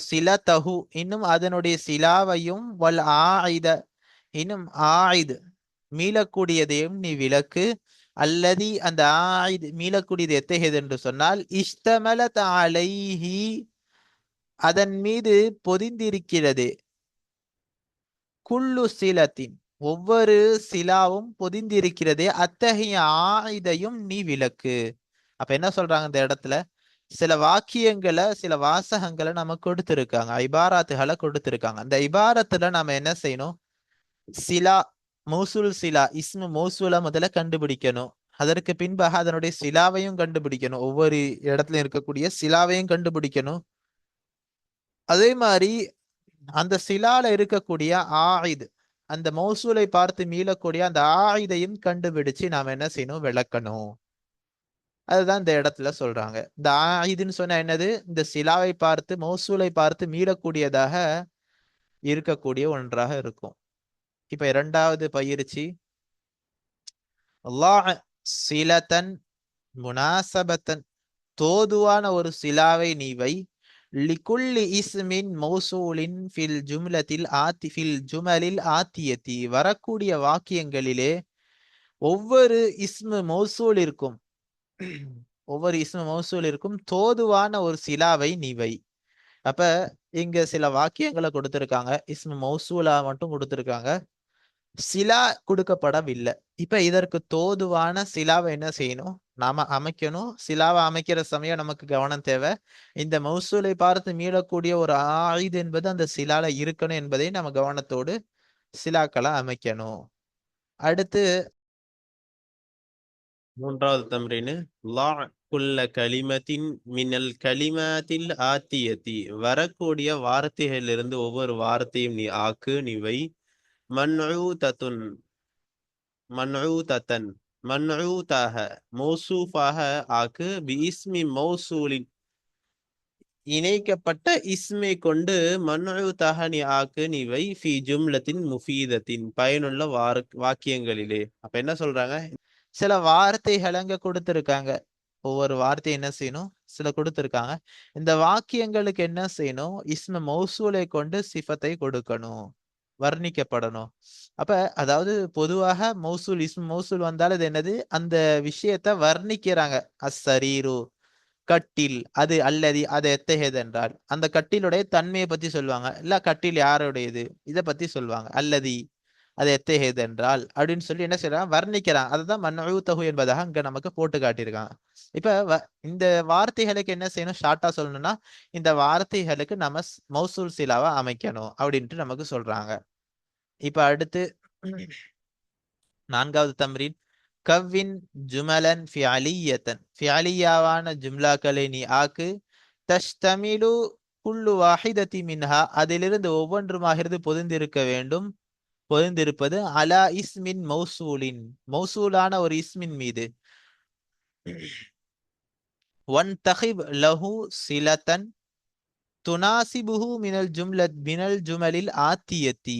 சிலதஹு இன்னும் அதனுடைய சிலாவையும், வல் ஆயித இன்னும் ஆயித் மீளக்கூடியதையும் நீ விளக்கு. அல்லதி அந்த ஆயித் மீளக்கூடியது எத்தகையது என்று சொன்னால், இஷ்தமலத் அலைஹி அதன் மீது பொதிந்திருக்கிறது. குல்லு சிலத்தின் ஒவ்வொரு சிலாவும் பொதிந்திருக்கிறதே அத்தகைய ஆயுதையும் நீ விளக்கு. அப்ப என்ன சொல்றாங்க இந்த இடத்துல? சில வாக்கியங்களை சில வாசகங்களை நம்ம கொடுத்திருக்காங்க, இபாராத்துகளை கொடுத்திருக்காங்க. அந்த இபாரத்துல நம்ம என்ன செய்யணும்? சிலா மௌசூல் சிலா இஸ்மு மௌசூலா முதல்ல கண்டுபிடிக்கணும். அதற்கு பின்பாக அதனுடைய சிலாவையும் கண்டுபிடிக்கணும். ஒவ்வொரு இடத்துல இருக்கக்கூடிய சிலாவையும் கண்டுபிடிக்கணும். அதே மாதிரி அந்த சிலால இருக்கக்கூடிய ஆயித், அந்த மௌசூலை பார்த்து மீளக்கூடிய அந்த ஆயிதையும் கண்டுபிடிச்சு நாம என்ன செய்யணும், விளக்கணும். அதுதான் இந்த இடத்துல சொல்றாங்க. இந்த ஆயிதுன்னு சொன்னா என்னது, இந்த சிலாவை பார்த்து மௌசூலை பார்த்து மீளக்கூடியதாக இருக்கக்கூடிய ஒன்றாக இருக்கும். இப்ப இரண்டாவது பயிற்சி, அல்லாஹ் சிலத்தன் முனாசபத்தன், தோதுவான ஒரு சிலாவை நீ வை, லிகுல்லி இஸ்மின் மௌசூலின் ஃபில் ஜும்லத்தில் ஆத்தி ஃபில் ஜுமலில் ஆத்தியத்தி, வரக்கூடிய வாக்கியங்களிலே ஒவ்வொரு இஸ்மு மௌசூலிற்கும் ஒவ்வொரு இஸ்மு மௌசூலிற்கும் தோதுவான ஒரு சிலாவை நீ வை. அப்ப இங்க சில வாக்கியங்களை கொடுத்திருக்காங்க, இஸ்மு மௌசூலா மட்டும் கொடுத்திருக்காங்க, சிலா கொடுக்கப்படவில்லை. இப்ப இதற்கு தோதுவான சிலாவை என்ன செய்யணும், நாம அமைக்கணும். சிலாவை அமைக்கிற சமயம் நமக்கு கவனம் தேவை. இந்த மௌசூலை பார்த்து மீளக்கூடிய ஒரு ஆயுது என்பது அந்த சிலால இருக்கணும் என்பதை நம்ம கவனத்தோடு சிலாக்களை அமைக்கணும். அடுத்து மூன்றாவது தம்ரீனு, லா குல்ல கலிமத்தின் மினல் கலிமாத்தில் ஆத்தியத்தி, வரக்கூடிய வார்த்தைகளிலிருந்து ஒவ்வொரு வார்த்தையும் நீ ஆக்கு, நீ வை. மன்ஊதத்துன் மன்ஊதத்தன் மன்ஊதாக மௌசூஃபாக ஆக்கு, பிஇஸ்மி மௌசூலின் இணைக்கப்பட்ட இஸ்மை கொண்டு மன்ஊதாக நீ ஆக்கு, நீ வை. ஃபி ஜும்லத்தின் முஃபீதத்தின் பயனுள்ள வாக்கியங்களிலே. அப்ப என்ன சொல்றாங்க, சில வார்த்தைகள் அங்க கொடுத்திருக்காங்க. ஒவ்வொரு வார்த்தை என்ன செய்யணும், சில கொடுத்திருக்காங்க. இந்த வாக்கியங்களுக்கு என்ன செய்யணும், இஸ்ம மௌசூலை கொண்டு சிஃபத்தை கொடுக்கணும், வர்ணிக்கப்படணும். அப்ப அதாவது பொதுவாக மௌசூல் இஸ்ம மௌசூல் வந்தால் அது என்னது, அந்த விஷயத்தை வர்ணிக்கிறாங்க. அஸ்ஸரீரு கட்டில், அது அல்லதி அது எத்தகையது என்றால் அந்த கட்டிலுடைய தன்மையை பத்தி சொல்லுவாங்க, இல்ல கட்டில் யாருடையது இதை பத்தி சொல்லுவாங்க. அல்லதி அது எத்தகையது என்றால் அப்படின்னு சொல்லி என்ன செய்யறாங்க, வர்ணிக்கிறாங்க. அதுதான் மன்ஊதஹு என்பதாக அங்க நமக்கு போட்டு காட்டியிருக்காங்க. இப்ப இந்த வார்த்தைகளுக்கு என்ன செய்யணும், ஷார்ட்டா சொல்லணும்னா இந்த வார்த்தைகளுக்கு நம்ம மௌசூல் சிலாவா அமைக்கணும் அப்படின்ட்டு நமக்கு சொல்றாங்க. இப்ப அடுத்து நான்காவது தம்ரீன், கவ்வின் ஜுமலன் ஃபிஅலியத்தன், ஃபிஅலியாவான ஜும்லாக்களை நீ ஆக்கு, தஷ்தமிலு குல்லு வாஹிதத்தி மின்ஹா, அதிலிருந்து ஒவ்வொன்றுமாகிறது பொதிந்திருக்க வேண்டும், பொதிந்திருப்பது அலா இஸ்மின் மௌசூலின், மௌசூலான ஒரு இஸ்மின் மீது, ஒன் தஹிப் லஹு சிலத்தன் துனாசிபுஹு மினல் ஜுமலில் ஆத்தியத்தி,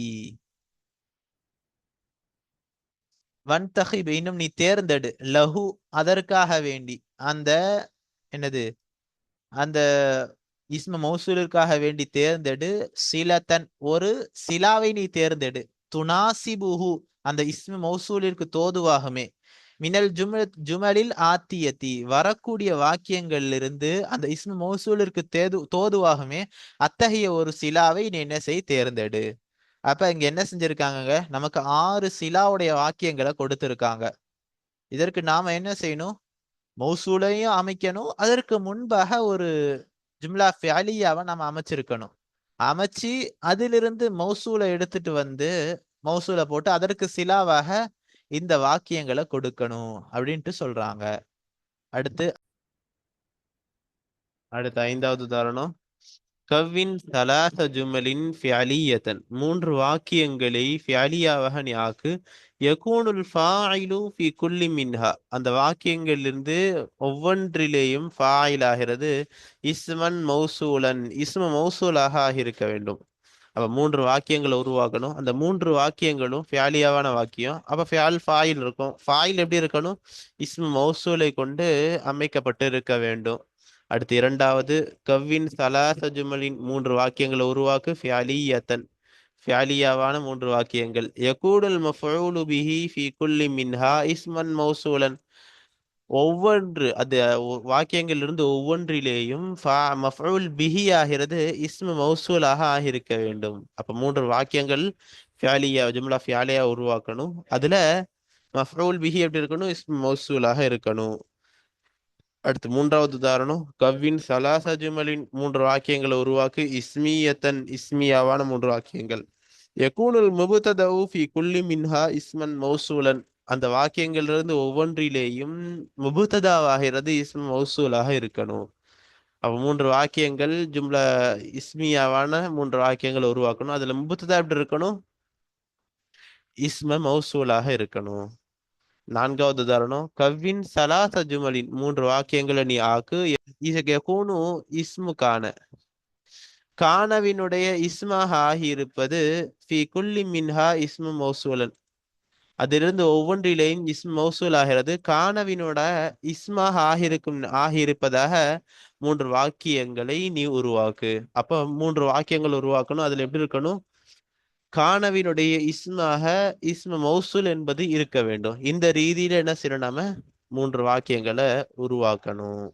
வன் தஹிப் இன்னும் நீ தேர்ந்தெடு, லஹு அதற்காக வேண்டி, அந்த என்னது அந்த இஸ்ம மௌசூலிற்காக வேண்டி தேர்ந்தெடு, சிலத்தன் ஒரு சிலாவை நீ தேர்ந்தெடு, துனாசிபுஹு அந்த இஸ்ம மௌசூலிற்கு தோதுவாகுமே, மினல் ஜுமலில் ஆத்தியத்தி வரக்கூடிய வாக்கியங்களிலிருந்து அந்த இஸ்ம மௌசூலிற்கு தோதுவாகுமே அத்தகைய ஒரு சிலாவை நீ என்ன செய், தேர்ந்தெடு. அப்ப இங்க என்ன செஞ்சிருக்காங்க, நமக்கு 6 சிலாவுடைய வாக்கியங்களை கொடுத்திருக்காங்க. இதற்கு நாம என்ன செய்யணும், மௌசூலையும் அமைக்கணும், அதற்கு முன்பாக ஒரு ஜும்லா ஃபிஅலியாவை நம்ம அமைச்சிருக்கணும். அமைச்சு அதிலிருந்து மௌசூலை எடுத்துட்டு வந்து மௌசூலை போட்டு அதற்கு சிலாவாக இந்த வாக்கியங்களை கொடுக்கணும் அப்படின்ட்டு சொல்றாங்க. அடுத்து ஐந்தாவது உதாரணம், கவ்வின் தலாச ஜுமலின் ஃபிஅலியத்தன், மூன்று வாக்கியங்களை ஃபிஅலியாவாக நீ ஆக்கு, யகூனுல் ஃபாயிலு ஃபி குல்லி மின்ஹா, அந்த வாக்கியங்களிலிருந்து ஒவ்வொன்றிலேயும் ஃபாயில் ஆகிறது, இஸ்மன் மௌசூலன் இஸ்ம மௌசூலாக ஆகியிருக்க வேண்டும். அப்ப மூன்று வாக்கியங்களை உருவாக்கணும். அந்த மூன்று வாக்கியங்களும் ஃபியாலியாவான வாக்கியம். அப்ப ஃபியால் ஃபாயில் இருக்கும். ஃபாயில் எப்படி இருக்கணும், இஸ்ம மௌசூலை கொண்டு அமைக்கப்பட்டு இருக்க வேண்டும். அடுத்து இரண்டாவது, கவ்வின் சலாச ஜுமலின், மூன்று வாக்கியங்களை உருவாக்கு, ஃபியாலியத்தன் ஃபியாலியாவான மூன்று வாக்கியங்கள், யகூடுல் மஃஊலு பிஹி ஃபி குல்லி மின்ஹா இஸ்மன் மௌசூலன், ஒவ்வொன்று அது வாக்கியங்களிலிருந்து ஒவ்வொன்றிலேயும் மஃஊல் பிஹி ஆகிறது இஸ்மு மௌசூலாக ஆகியிருக்க வேண்டும். அப்ப மூன்று வாக்கியங்கள் ஃபியாலியா ஜும்லா ஃபியாலியா உருவாக்கணும். அதுல மஃஊல் பிஹி எப்படி இருக்கணும், இஸ்மு மௌசூலாக இருக்கணும். அடுத்து மூன்றாவது உதாரணம், கவ்வின் சலாச ஜுமலின், மூன்று வாக்கியங்களை உருவாக்கு, இஸ்மியத்தன் இஸ்மியாவான மூன்று வாக்கியங்கள், யகூனுல் முபுததஉ ஃபி குல்லி மின்ஹா இஸ்மன் மௌசூலன். அந்த வாக்கியங்களிலிருந்து ஒவ்வொன்றிலேயும் முபுததாவாகிறது இஸ்ம் மௌசூலாக இருக்கணும். அப்ப மூன்று வாக்கியங்கள் ஜும்லா இஸ்மியாவான மூன்று வாக்கியங்களை உருவாக்கணும். அதுல முபுததா எப்படி இருக்கணும்? இஸ்ம மௌசூலாக இருக்கணும். நான்காவது உதாரணம், கவ்வின் சலாச ஜுமலின், மூன்று வாக்கியங்களை நீ ஆக்கு. யகூனு இஸ்மு கான, கானவினுடைய இஸ்மாக ஆகியிருப்பது ஃபி குல்லி மின்ஹா இஸ்மு மௌசூலன், அதிலிருந்து ஒவ்வொன்றிலேயும் இஸ்ம் மௌசூல் ஆகிறது. கானவினோட இஸ்மாக ஆகியிருப்பதாக மூன்று வாக்கியங்களை நீ உருவாக்கு. அப்ப மூன்று வாக்கியங்கள் உருவாக்கணும். அதுல எப்படி இருக்கணும்? கானவினுடைய இஸ்மாக இஸ்ம மௌசூல் என்பது இருக்க வேண்டும். இந்த ரீதியில என்ன செய்யணும்? நாம மூன்று வாக்கியங்களை உருவாக்கணும்.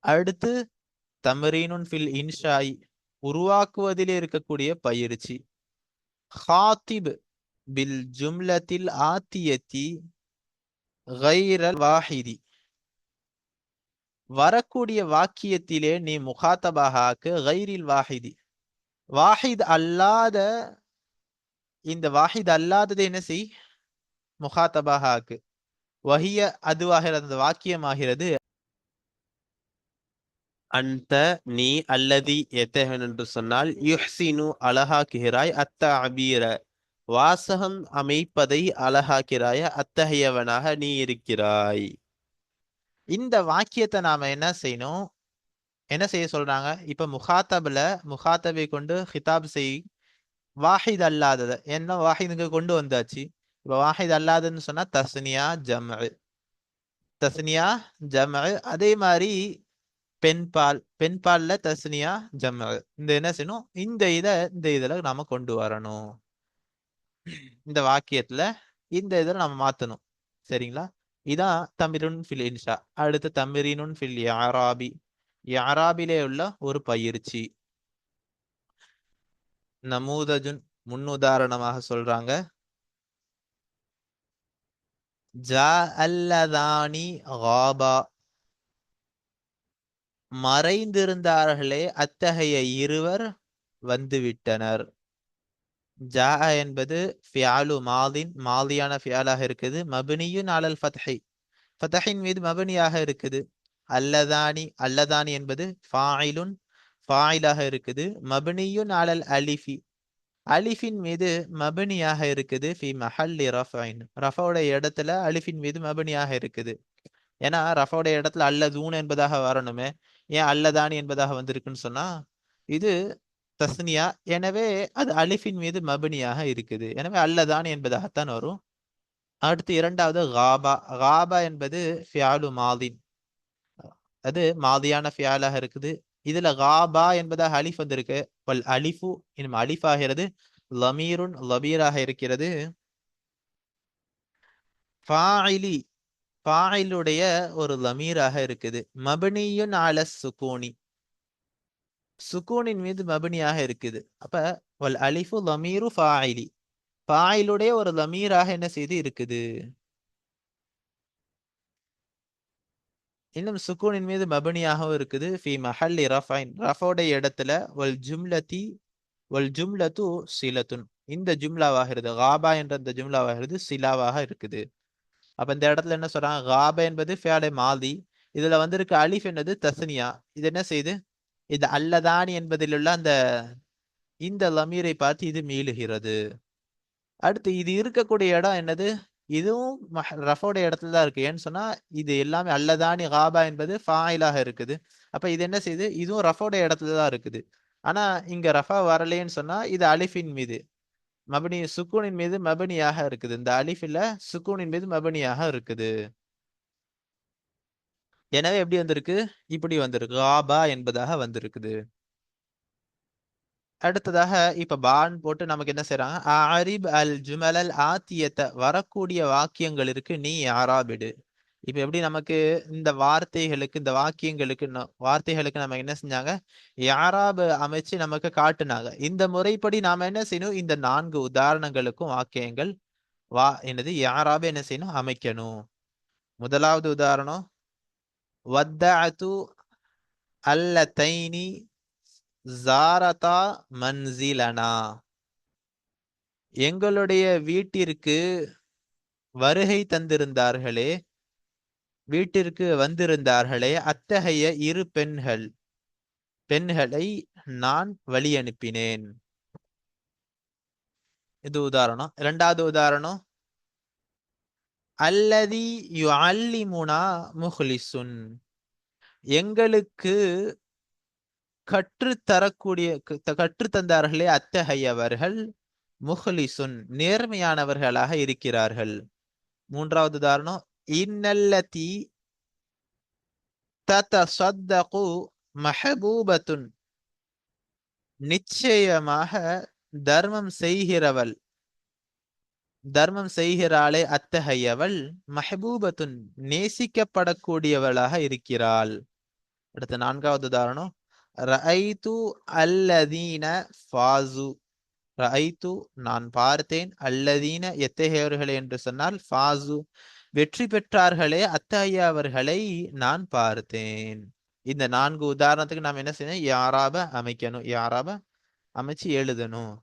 அடுத்து தம்ரீனுன் ஃபில் இன்ஷாய், உருவாக்குவதிலே இருக்கக்கூடிய பயிற்சி. ஹாத்திப் பில் ஜும்லத்தில் ஆத்தியத்தி கைரல் வாஹிதி, வரக்கூடிய வாக்கியத்திலே நீ முகாத்தபாகாக்கு கைரில் வாஹிதி, வாஹித் அல்லாத, இந்த வாஹித் அல்லாதது என்ன செய்? முகாத்தபாகாக்கு. வஹிய அதுவாகிறது, அந்த வாக்கியமாகிறது. அந்த நீ, அல்லதி எத்தகன் என்று சொன்னால் யுஹ்சினு அழகாக்குகிறாய், அத்த அபீர வாசகம் அமைப்பதை அழகாக்கிறாய, அத்தகையவனாக நீ இருக்கிறாய். இந்த வாக்கியத்தை நாம என்ன செய்யணும்? என்ன செய்ய சொல்றாங்க? இப்ப முகாத்தபில் முகாத்தபை கொண்டு ஹிதாப் செய். வாஹித் அல்லாதத என்ன வாஹிதுங்க கொண்டு வந்தாச்சு. இப்ப வாஹித் அல்லாததுன்னு சொன்னா தஸ்னியா ஜம்உ, தஸ்னியா ஜம்உ. அதே மாதிரி பெண்பால், பெண்பால்ல தஸ்னியா ஜம்உ. இந்த என்ன செய்யணும்? இந்த இதுல நாம கொண்டு வரணும். இந்த வாக்கியத்துல இந்த இதில் நம்ம மாத்தணும். சரிங்களா? இதான் தம்ரீனுன் ஃபில் இன்ஷா. அடுத்து தம்ரீனுன் ஃபில் இஅராபி, இஅராபிலே உள்ள ஒரு பயிற்சி. நமூதஜுன், முன்னுதாரணமாக சொல்றாங்க. ஜா அல்லதானி காபா, மறைந்திருந்தார்களே அத்தகைய இருவர் வந்துவிட்டனர். ஜா என்பது ஃபியாலு மாதின், மாதியான ஃபியாலாக இருக்குது. மபனியுன் அலல் ஃபத்ஹி, ஃபதஹின் மீது மபனியாக இருக்குது. அல்லதானி, அல்லதானி என்பது ஃபாயிலுன், ஃபாயிலாக இருக்குது. மபனியுன் அலல் அலிஃபி, அலிஃபின் மீது மபனியாக இருக்குது. ஃபி மஹல்லி ரஃபைன், ரஃபோடைய இடத்துல அலிஃபின் மீது மபனியாக இருக்குது. ஏன்னா ரஃபோடைய இடத்துல அல்லதூன் என்பதாக வரணுமே, ஏன் அல்லதானி என்பதாக வந்திருக்குன்னு சொன்னா இது தஸ்னியா, எனவே அது அலிஃபின் மீது மபனியாக இருக்குது. எனவே அல்லதான் என்பதாகத்தான் வரும். அடுத்து இரண்டாவது காபா. காபா என்பது ஃபியாலு மாதின், அது மாதியான ஃபியாலாக இருக்குது. இதுல காபா என்பதாக அலிஃப் வந்திருக்கு. வல் அலிஃபு, இன்னும் அலிஃப் ஆகிறது. லமீருன், லபீராக இருக்கிறது. ஃபாயிலி, ஃபாயிலுடைய ஒரு லமீராக இருக்குது. மபனியுன் அல சுகூனி, சுகூனின் மீது மபனியாக இருக்குது. அப்ப வல் அலிஃபு லமீரு ஃபாயிலி, ஃபாயிலுடைய ஒரு லமீராக என்ன செய்து இருக்குது. இன்னும் சுக்கூனின் மீது மபனியாகவும் இருக்குது. ஃபி மஹல்லி ரஃபைன், ரஃபோடைய இடத்துல. வல் ஜும்லதி, வல் ஜும்லத்து சிலத்துன், இந்த ஜும்லாவாகிறது. காபா என்ற இந்த ஜும்லாவாகிறது சிலாவாக இருக்குது. அப்ப இந்த இடத்துல என்ன சொல்றாங்க? காபா என்பது ஃபியாலே மாதி, இதுல வந்திருக்க அலிஃப் என்னது? தஸ்னியா. இது என்ன செய்யுது? இது அல்லதானி என்பதில் உள்ள அந்த இந்த லமீரை பார்த்து இது மீளுகிறது. அடுத்து இது இருக்கக்கூடிய இடம் என்னது? இதுவும் ரஃபோட இடத்துல தான் இருக்கு. ஏன்னு சொன்னா இது எல்லாமே அல்லதானி காபா என்பது ஃபாயிலாக இருக்குது. அப்ப இது என்ன செய்யுது? இதுவும் ரஃபோட இடத்துல தான் இருக்குது. ஆனா இங்க ரஃபா வரலைன்னு சொன்னா இது அலிஃபின் மீது மபனி, சுக்கூனின் மீது மபனியாக இருக்குது. இந்த அலிஃபில சுக்கூனின் மீது மபனியாக இருக்குது. எனவே எப்படி வந்திருக்கு? இப்படி வந்திருக்கு, காபா என்பதாக வந்திருக்குது. அடுத்ததாக இப்ப பான் போட்டு நமக்கு என்ன செய்யறாங்க? அரிப் அல் ஜுமலல் ஆத்தியத்த, வரக்கூடிய வாக்கியங்கள் இருக்கு, நீ யாராபிடு. இப்ப எப்படி நமக்கு இந்த வார்த்தைகளுக்கு, இந்த வாக்கியங்களுக்கு, வார்த்தைகளுக்கு நம்ம என்ன செஞ்சாங்க? யாராபு அமைச்சு நமக்கு காட்டுனாங்க. இந்த முறைப்படி நாம என்ன செய்யணும்? இந்த 4 உதாரணங்களுக்கும் வாக்கியங்கள் என்னது யாராபு என்ன செய்யணும்? அமைக்கணும். முதலாவது உதாரணம், வத்தஅது அல்லதைனி ஜாரதா மன்சிலனா, எங்களுடைய வீட்டிற்கு வருகை தந்திருந்தார்களே, வீட்டிற்கு வந்திருந்தார்களே, அத்தகைய இரு பெண்களை நான் வழி அனுப்பினேன். இது உதாரணம். இரண்டாவது உதாரணம், அல்லதி யுஅல்லிமுனா முஹ்லிசுன், எங்களுக்கு கற்றுத்தந்தார்களே அத்தகையவர்கள் முஹ்லிசுன், நேர்மையானவர்களாக இருக்கிறார்கள். மூன்றாவது உதாரணம், இன்னல்லதி ததசத்தகு மஹபூபத்துன், நிச்சயமாக தர்மம் செய்கிறாளே அத்தகையவள் மஹபூபத்துன், நேசிக்கப்படக்கூடியவளாக இருக்கிறாள். அடுத்த நான்காவது உதாரணம், ரஐது அல்லதீன ஃபாசு, ரஐத்து நான் பார்த்தேன், அல்லதீன எத்தகையவர்களே என்று சொன்னால் ஃபாசு வெற்றி பெற்றார்களே அத்தகையவர்களை நான் பார்த்தேன். இந்த 4 உதாரணத்துக்கு நாம் என்ன செய்யணும்? யாராப அமைக்கணும், யாராப அமைச்சு எழுதணும்.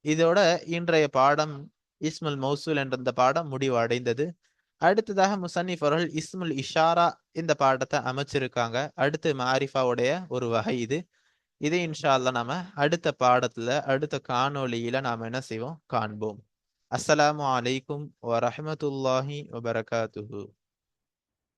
இதோட இன்றைய பாடம் இஸ்முல் மௌசூல் என்ற இந்த பாடம் முடிவு அடைந்தது. அடுத்ததாக முசன்னிஃப் அவர்கள் இஸ்முல் இஷாரா இந்த பாடத்தை அமைச்சிருக்காங்க. அடுத்து மாரிஃபாவுடைய ஒரு வகை இது. இதை இன்ஷா அல்லாஹ் நாம அடுத்த பாடத்துல அடுத்த காணொளியில நாம என்ன செய்வோம்? காண்போம். அஸ்ஸலாமு அலைக்கும் வரஹ்மத்துல்லாஹி வபரகாத்துஹு.